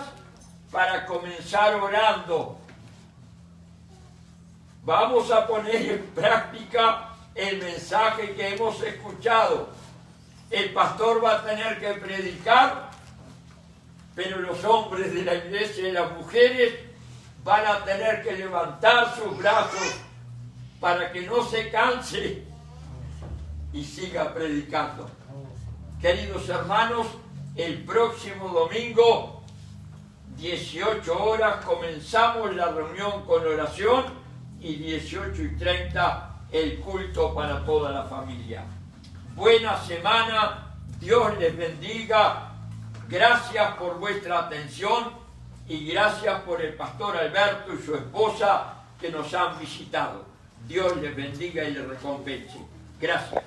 para comenzar orando. Vamos a poner en práctica el mensaje que hemos escuchado. El pastor va a tener que predicar, pero los hombres de la iglesia y las mujeres van a tener que levantar sus brazos para que no se canse y siga predicando. Queridos hermanos, el próximo domingo, 18 horas, comenzamos la reunión con oración y 18:30 el culto para toda la familia. Buena semana, Dios les bendiga, gracias por vuestra atención y gracias por el pastor Alberto y su esposa que nos han visitado. Dios les bendiga y les recompense. Gracias.